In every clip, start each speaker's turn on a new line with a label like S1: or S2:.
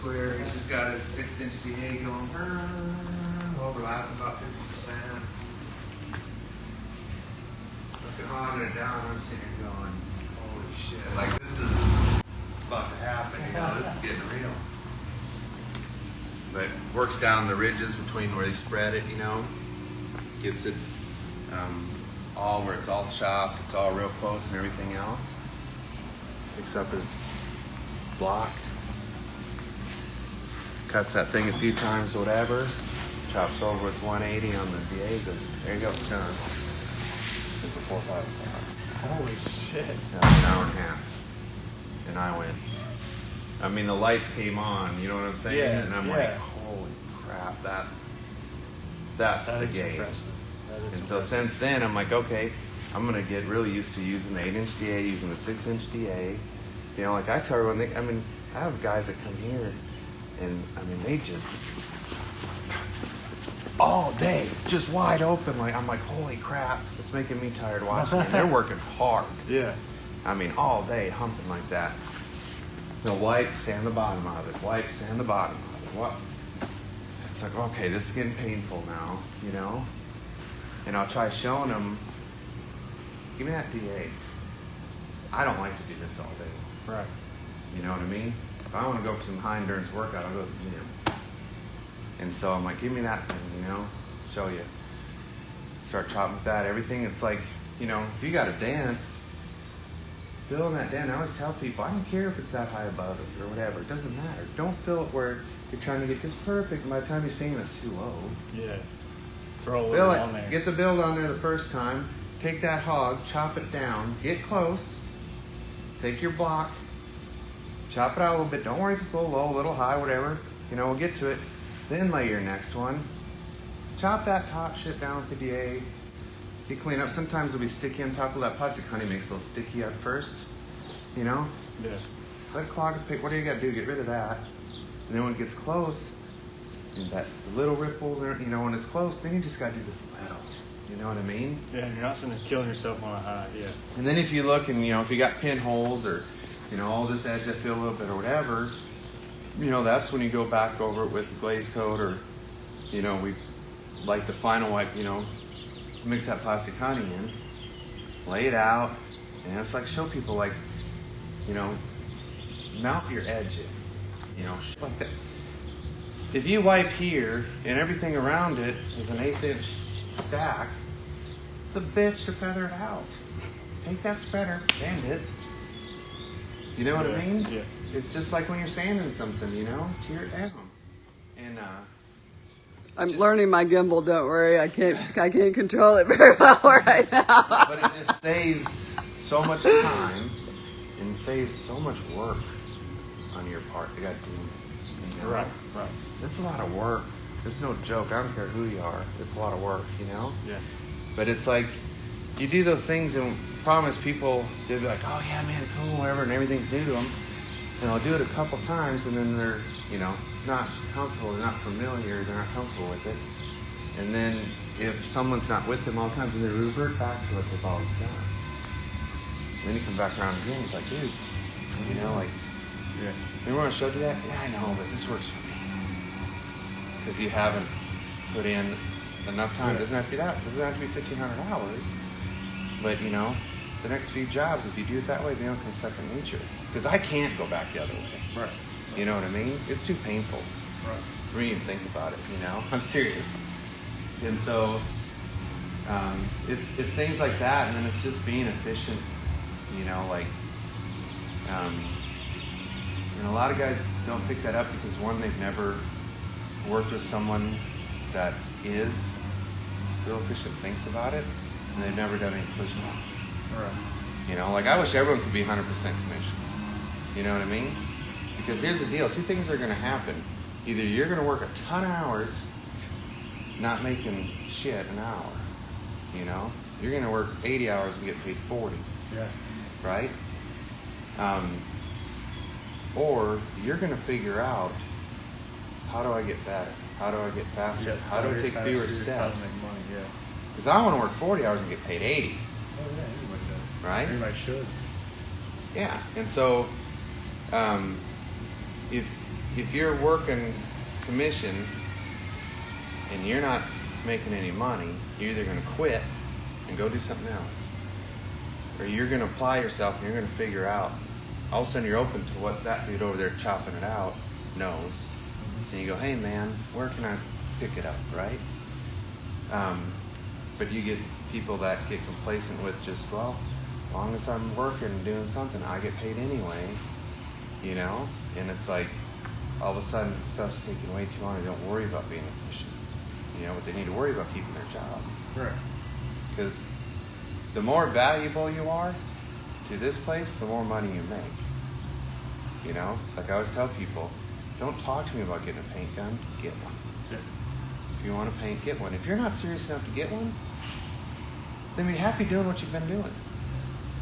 S1: where he's just got his 6-inch BA going, overlapping about 50%. Looking hogging it down, I'm sitting here going, holy shit, like this is about to happen, you know, this is getting real. But works down the ridges between where they spread it, you know, gets it all where it's all chopped, it's all real close and everything else. Picks up his block, cuts that thing a few times or whatever, chops over with 180 on the VA, goes, there you go, it's done. Before 5 o'clock.
S2: Holy shit.
S1: That was an hour and a half. And I went, I mean, the lights came on, you know what I'm saying?
S2: Yeah,
S1: and I'm like, holy crap, that's the game. And so since then, I'm like, okay, I'm going to get really used to using the 8-inch DA, using the 6-inch DA. You know, like I tell everyone, I mean, I have guys that come here, and I mean, they just, all day, just wide open. Like, I'm like, holy crap, it's making me tired watching it. They're working hard.
S2: Yeah.
S1: I mean, all day humping like that. They'll wipe, sand the bottom of it, wipe, sand the bottom of it. What? It's like, okay, this is getting painful now, you know? And I'll try showing them, give me that DA. I don't like to do this all day.
S2: Right.
S1: You know what I mean? If I want to go for some high endurance workout, I'll go to the gym. And so I'm like, give me that thing, you know, show you. Start chopping with that. Everything, it's like, you know, if you got a dent, fill in that dent. I always tell people, I don't care if it's that high above it or whatever. It doesn't matter. Don't fill it where you're trying to get just perfect. And by the time you're seeing it's too low.
S2: Yeah. Throw a
S1: Fill
S2: little
S1: it.
S2: on there.
S1: Get the build on there the first time. Take that hog, chop it down, get close. Take your block, chop it out a little bit. Don't worry if it's a little low, a little high, whatever. You know, we'll get to it. Then lay your next one. Chop that top shit down with the DA. You clean up. Sometimes it'll be sticky on top of that plastic. Honey makes it a little sticky at first. You know?
S2: Yeah.
S1: Let it clog the pick. What do you got to do? Get rid of that. And then when it gets close, and that little ripples, you know, when it's close, then you just got to do this little. You know what I mean?
S2: Yeah, and you're not sitting there killing yourself on a high. Yeah.
S1: And then if you look and, you know, if you got pinholes or, you know, all this edge I feel a little bit or whatever, you know, that's when you go back over it with the glaze coat or, you know, we like the final wipe, you know, mix that plastic honey in, lay it out, and it's like show people like, you know, mount your edge in, you know, like that. If you wipe here and everything around it is an 1/8 inch stack, it's a bitch to feather it out. Take that spreader, bend it. You know what I mean?
S2: Yeah.
S1: It's just like when you're sanding something, you know, tear it down. And
S3: I'm learning my gimbal. Don't worry, I can't control it very well right now.
S1: But it just saves so much time and saves so much work on your part. You got to do, you know?
S2: Right. Right.
S1: It's a lot of work. It's no joke. I don't care who you are. It's a lot of work, you know?
S2: Yeah.
S1: But it's like, you do those things and promise people, they'll be like, oh yeah, man, cool, whatever, and everything's new to them. And they'll do it a couple times and then they're, you know, it's not comfortable, they're not familiar, they're not comfortable with it. And then if someone's not with them all the time, then they revert back to what they've always done. And then you come back around again, it's like, dude, you know, like,
S2: Yeah.
S1: remember when I showed you that? Yeah, I know, but this works for me. Because you haven't put in enough time. It doesn't have to be that. It doesn't have to be 1,500 hours. But, you know, the next few jobs, if you do it that way, they don't come second nature. Because I can't go back the other way.
S2: Right.
S1: You know what I mean? It's too painful.
S2: Right.
S1: For me to even think about it, you know? I'm serious. And so, it's things like that, and then it's just being efficient, you know, like, and a lot of guys don't pick that up because, one, they've never worked with someone that is real efficient, thinks about it, and they've never done any pushing.
S2: Right.
S1: You know, like I wish everyone could be 100% commission. You know what I mean? Because here's the deal. Two things are going to happen. Either you're going to work a ton of hours not making shit an hour. You know? You're going to work 80 hours and get paid 40.
S2: Yeah.
S1: Right? Or you're going to figure out, how do I get better? How do I get faster?
S2: Yeah,
S1: how do I take fewer steps?
S2: How to make money, yeah.
S1: Because I want to work 40 hours and get paid 80.
S2: Oh yeah, everybody does.
S1: Right?
S2: Everybody should.
S1: Yeah. And so, if if you're working commission and you're not making any money, you're either going to quit and go do something else, or you're going to apply yourself and you're going to figure out. All of a sudden you're open to what that dude over there chopping it out knows, and you go, hey man, where can I pick it up, right? But you get people that get complacent with just, well, as long as I'm working and doing something, I get paid anyway, you know? And it's like, all of a sudden, stuff's taking way too long. They don't worry about being efficient, you know? But they need to worry about keeping their job.
S2: Right.
S1: Because the more valuable you are to this place, the more money you make. You know? It's like I always tell people, don't talk to me about getting a paint gun, get one.
S2: Yeah.
S1: If you want to paint, get one. If you're not serious enough to get one, then be happy doing what you've been doing.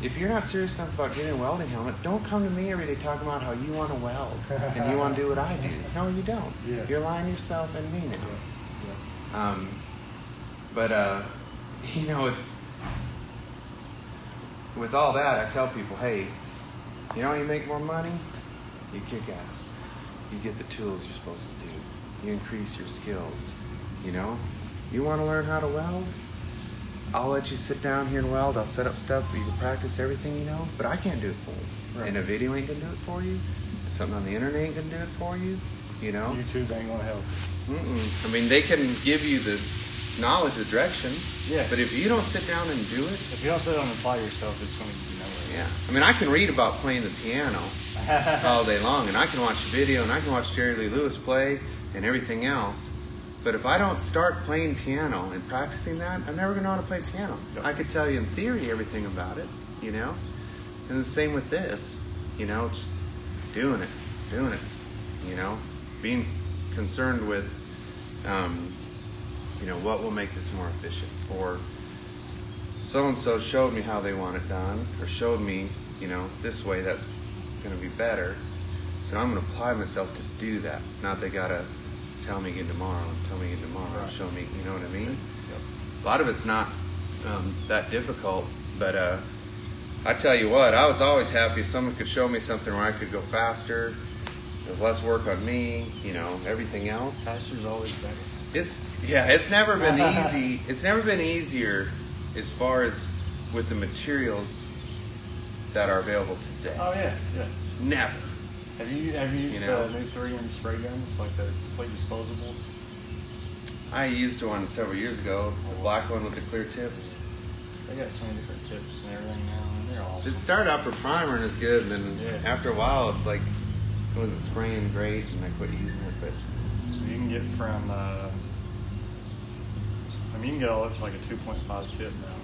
S1: If you're not serious enough about getting a welding helmet, don't come to me every day talking about how you want to weld and you want to do what I do. No, you don't.
S2: Yeah.
S1: You're lying to yourself and mean it.
S2: Yeah.
S1: You know, with all that, I tell people, hey, you know how you make more money? You kick ass. You get the tools you're supposed to do. You increase your skills. You know, you want to learn how to weld? I'll let you sit down here and weld. I'll set up stuff for you to practice everything you know, but I can't do it for you.
S2: Right.
S1: And a video ain't gonna do it for you. Something on the internet ain't gonna do it for you. You know?
S2: YouTube ain't gonna help.
S1: I mean, they can give you the knowledge, the direction.
S2: Yeah.
S1: But if you don't sit down and do it,
S2: If you don't sit down and apply yourself, it's gonna be nowhere.
S1: yeah. I mean, I can read about playing the piano all day long, and I can watch a video, and I can watch Jerry Lee Lewis play, and everything else. But if I don't start playing piano and practicing that, I'm never going to know how to play piano.
S2: Yep.
S1: I could tell you in theory everything about it, you know? And the same with this, you know, just doing it, you know? Being concerned with, you know, what will make this more efficient. Or so-and-so showed me how they want it done, or showed me, you know, this way that's going to be better. So I'm going to apply myself to do that. Not they got to tell me again tomorrow,
S2: Right.
S1: show me, you know what I mean?
S2: Yep.
S1: A lot of it's not that difficult, but I tell you what, I was always happy if someone could show me something where I could go faster, there's less work on me, you know, everything else.
S2: Faster's always better.
S1: It's never been easy. It's never been easier as far as with the materials that are available today.
S2: Oh yeah, yeah.
S1: Never.
S2: Have you used
S1: You know?
S2: the new 3-inch spray guns, like the complete disposables?
S1: I used one several years ago, the black one with the clear tips.
S2: They got so many different tips and everything now, and they're awesome.
S1: It started out for primer and it's good, and then
S2: Yeah.
S1: after a while it's like it wasn't spraying great, and I quit using it. But
S2: So you can get from, I mean, you can get all up to like a 2.5 tip now.